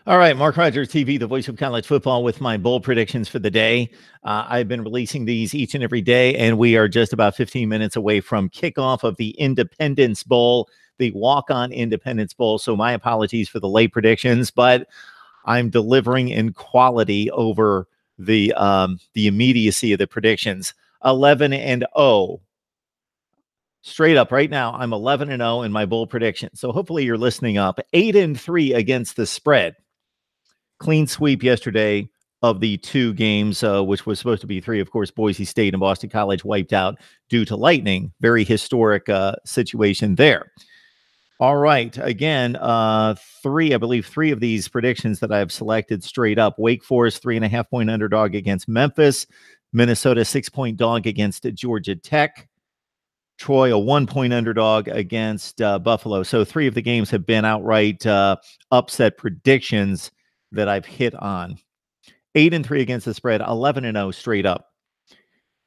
All right, Mark Rogers TV, the voice of college football, with my bowl predictions for the day. I've been releasing these each and every day, and we are just about 15 minutes away from kickoff of the Independence Bowl, the walk-on Independence Bowl. So my apologies for the late predictions, but I'm delivering in quality over the immediacy of the predictions. 11-0. Straight up right now, I'm 11-0 in my bowl prediction. So hopefully you're listening up. 8-3 against the spread. Clean sweep yesterday of the two games, which was supposed to be three. Of course, Boise State and Boston College wiped out due to lightning. Very historic situation there. All right. Again, I believe three of these predictions that I've selected straight up. Wake Forest, 3.5-point underdog against Memphis. Minnesota, 6-point dog against Georgia Tech. Troy, a 1-point underdog against Buffalo. So three of the games have been outright upset predictions that I've hit on. 8-3 against the spread, 11-0 straight up.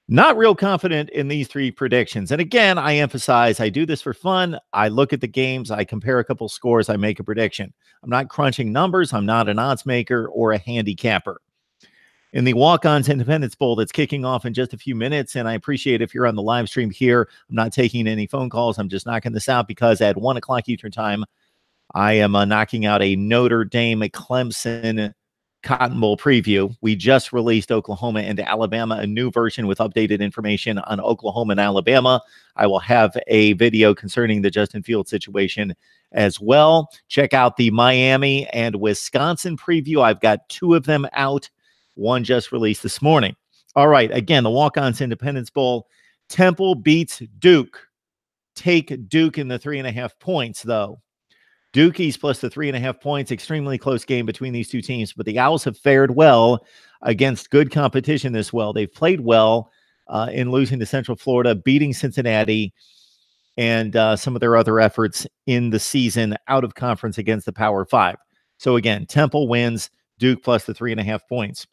Not real confident in these three predictions. And again, I emphasize I do this for fun. I look at the games, I compare a couple scores, I make a prediction. I'm not crunching numbers. I'm not an odds maker or a handicapper. In the Walk-Ons Independence Bowl that's kicking off in just a few minutes, and I appreciate if you're on the live stream here, I'm not taking any phone calls. I'm just knocking this out because at 1 o'clock Eastern time, I am knocking out a Notre Dame Clemson Cotton Bowl preview. We just released Oklahoma and Alabama, a new version with updated information on Oklahoma and Alabama. I will have a video concerning the Justin Fields situation as well. Check out the Miami and Wisconsin preview. I've got two of them out. One just released this morning. All right, again, the Walk-Ons Independence Bowl. Temple beats Duke. Take Duke in the 3.5 points, though. Dukies plus the 3.5 points. Extremely close game between these two teams, but the Owls have fared well against good competition this well. They've played well in losing to Central Florida, beating Cincinnati, and some of their other efforts in the season out of conference against the Power Five. So again, Temple wins, Duke plus the 3.5 points.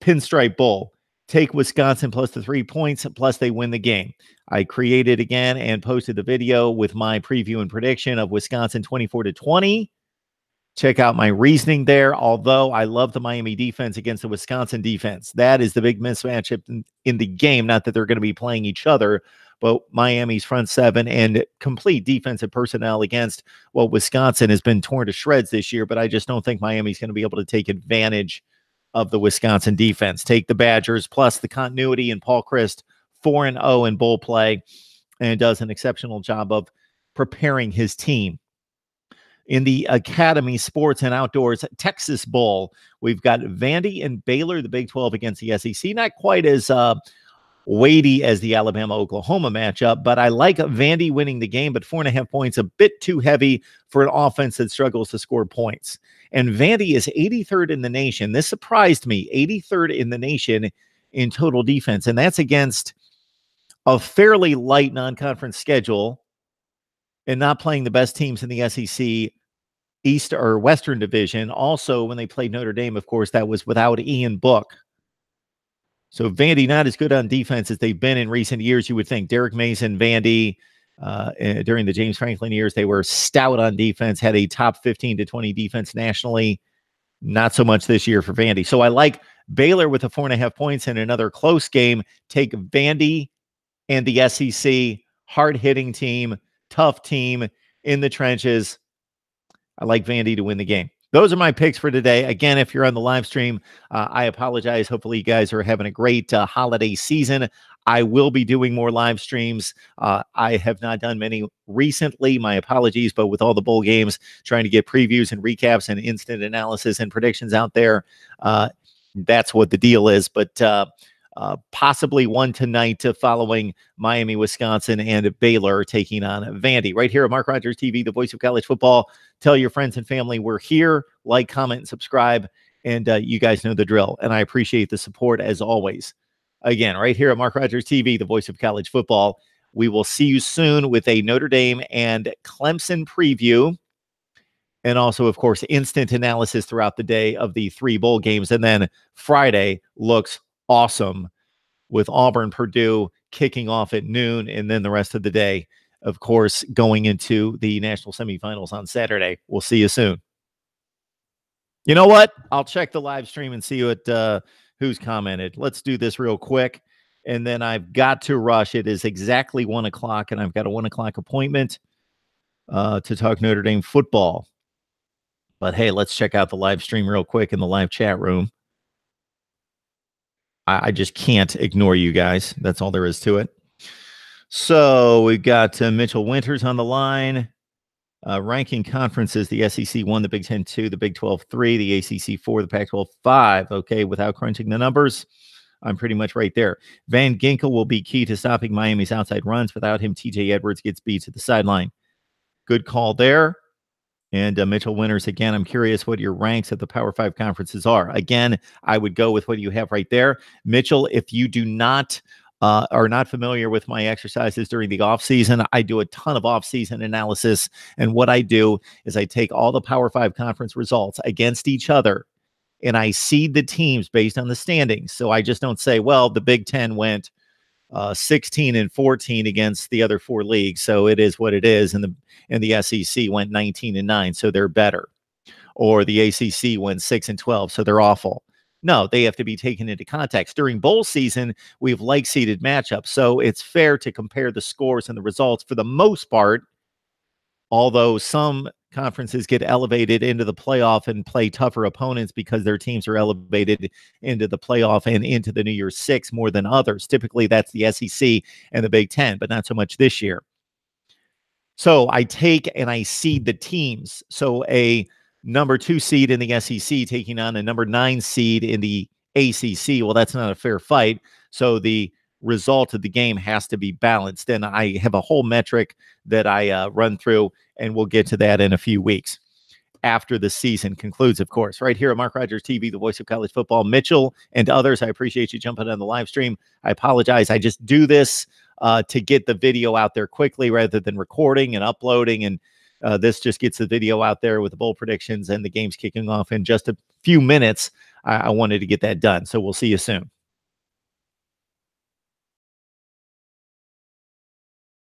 Pinstripe Bowl. Take Wisconsin plus the 3 points, plus they win the game. I created again and posted the video with my preview and prediction of Wisconsin 24-20. Check out my reasoning there. Although I love the Miami defense against the Wisconsin defense. That is the big mismatch in the game. Not that they're going to be playing each other, but Miami's front seven and complete defensive personnel against, well, Wisconsin has been torn to shreds this year, but I just don't think Miami's going to be able to take advantage of the Wisconsin defense. Take the Badgers plus the continuity in Paul Chryst, 4-0 in bowl play, and does an exceptional job of preparing his team. In the Academy Sports and Outdoors Texas Bowl, we've got Vandy and Baylor, the Big 12 against the SEC. Not quite as weighty as the Alabama-Oklahoma matchup, but I like Vandy winning the game, but 4.5 points, a bit too heavy for an offense that struggles to score points. And Vandy is 83rd in the nation. This surprised me, 83rd in the nation in total defense, and that's against a fairly light non-conference schedule and not playing the best teams in the SEC East or Western Division. Also, when they played Notre Dame, of course, that was without Ian Book. So Vandy not as good on defense as they've been in recent years. You would think Derek Mason, Vandy, during the James Franklin years, they were stout on defense, had a top 15 to 20 defense nationally. Not so much this year for Vandy. So I like Baylor with the 4.5 points in another close game. Take Vandy and the SEC, hard-hitting team, tough team in the trenches. I like Vandy to win the game. Those are my picks for today. Again, if you're on the live stream, I apologize. Hopefully you guys are having a great holiday season. I will be doing more live streams. I have not done many recently. My apologies, but with all the bowl games, trying to get previews and recaps and instant analysis and predictions out there, that's what the deal is. But possibly one tonight following Miami, Wisconsin, and Baylor taking on Vandy. Right here at Mark Rogers TV, the voice of college football. Tell your friends and family we're here. Like, comment, and subscribe. And you guys know the drill. And I appreciate the support as always. Again, right here at Mark Rogers TV, the voice of college football. We will see you soon with a Notre Dame and Clemson preview. And also, of course, instant analysis throughout the day of the three bowl games. And then Friday looks awesome with Auburn, Purdue kicking off at noon. And then the rest of the day, of course, going into the national semifinals on Saturday. We'll see you soon. You know what? I'll check the live stream and see what who's commented. Let's do this real quick, and then I've got to rush. It is exactly 1 o'clock, and I've got a 1 o'clock appointment to talk Notre Dame football. But hey, let's check out the live stream real quick in the live chat room. I just can't ignore you guys. That's all there is to it. So we've got Mitchell Winters on the line. Ranking conferences, the SEC 1, the Big Ten 2, the Big 12 3, the ACC 4, the Pac 12 5. Okay, without crunching the numbers, I'm pretty much right there. Van Ginkel will be key to stopping Miami's outside runs. Without him, TJ Edwards gets beat to the sideline. Good call there. And Mitchell Winters, again, I'm curious what your ranks at the Power 5 conferences are. Again, I would go with what you have right there. Mitchell, if you do not are not familiar with my exercises during the off season, I do a ton of off season analysis. And what I do is I take all the Power 5 conference results against each other and I seed the teams based on the standings. So I just don't say, well, the Big Ten went 16-14 against the other 4 leagues, so it is what it is. And the SEC went 19-9, so they're better. Or the ACC went 6-12, so they're awful. No, they have to be taken into context. During bowl season, we have like-seeded matchups, so it's fair to compare the scores and the results for the most part, although some conferences get elevated into the playoff and play tougher opponents because their teams are elevated into the playoff and into the New Year's Six more than others. Typically, that's the SEC and the Big Ten, but not so much this year. So I take and I seed the teams. So a number 2 seed in the SEC taking on a number 9 seed in the ACC. Well, that's not a fair fight. So the result of the game has to be balanced. And I have a whole metric that I run through, and we'll get to that in a few weeks after the season concludes, of course. Right here at Mark Rogers TV, the voice of college football. Mitchell and others, I appreciate you jumping on the live stream. I apologize. I just do this to get the video out there quickly rather than recording and uploading. And this just gets the video out there with the bowl predictions and the games kicking off in just a few minutes. I wanted to get that done. So we'll see you soon.